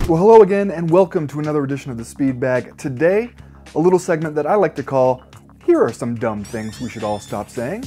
Well, hello again and welcome to another edition of the Speed Bag. Today, a little segment that I like to call, here are some dumb things we should all stop saying.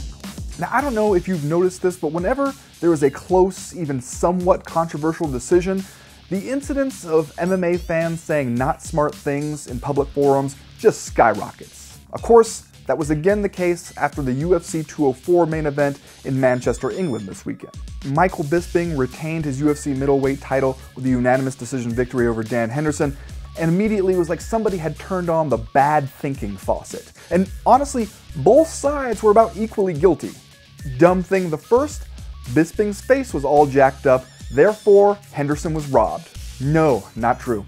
Now, I don't know if you've noticed this, but whenever there is a close, even somewhat controversial decision, the incidence of MMA fans saying not smart things in public forums just skyrockets. Of course, that was again the case after the UFC 204 main event in Manchester, England this weekend. Michael Bisping retained his UFC middleweight title with a unanimous decision victory over Dan Henderson, and immediately it was like somebody had turned on the bad thinking faucet. And honestly, both sides were about equally guilty. Dumb thing the first, Bisping's face was all jacked up, therefore Henderson was robbed. No, not true.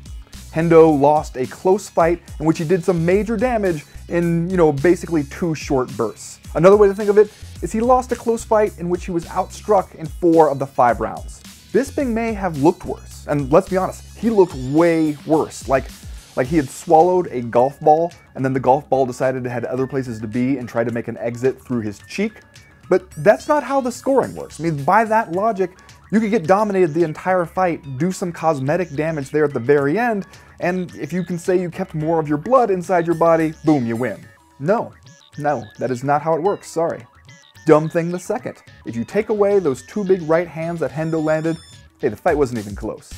Hendo lost a close fight in which he did some major damage in, basically 2 short bursts. Another way to think of it is he lost a close fight in which he was outstruck in 4 of the 5 rounds. Bisping may have looked worse, and let's be honest, he looked way worse, like he had swallowed a golf ball and then the golf ball decided it had other places to be and tried to make an exit through his cheek. But that's not how the scoring works. I mean, by that logic, you could get dominated the entire fight, do some cosmetic damage there at the very end, and if you can say you kept more of your blood inside your body, boom, you win. No, that is not how it works, sorry. Dumb thing the second. If you take away those 2 big right hands that Hendo landed, hey, the fight wasn't even close.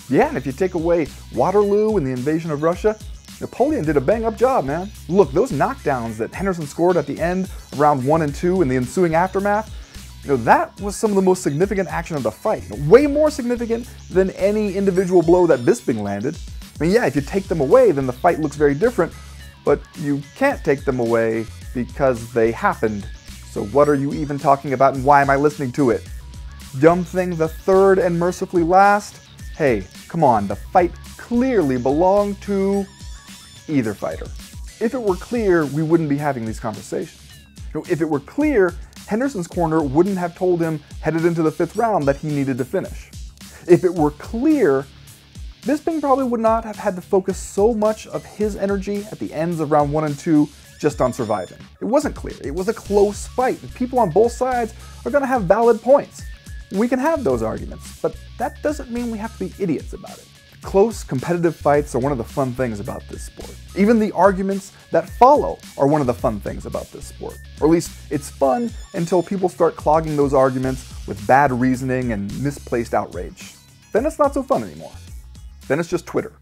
Yeah, and if you take away Waterloo and the invasion of Russia, Napoleon did a bang-up job, man. Look, those knockdowns that Henderson scored at the end of round 1 and 2 in the ensuing aftermath, that was some of the most significant action of the fight. Way more significant than any individual blow that Bisping landed. I mean, yeah, if you take them away, then the fight looks very different, but you can't take them away because they happened. So what are you even talking about and why am I listening to it? Dumb thing the third and mercifully last, hey, come on, the fight clearly belonged to either fighter. If it were clear, we wouldn't be having these conversations. If it were clear, Henderson's corner wouldn't have told him, headed into the 5th round, that he needed to finish. If it were clear, Bisping probably would not have had to focus so much of his energy at the ends of round 1 and 2 just on surviving. It wasn't clear. It was a close fight. People on both sides are going to have valid points. We can have those arguments, but that doesn't mean we have to be idiots about it. Close, competitive fights are one of the fun things about this sport. Even the arguments that follow are one of the fun things about this sport. Or at least it's fun until people start clogging those arguments with bad reasoning and misplaced outrage. Then it's not so fun anymore. Then it's just Twitter.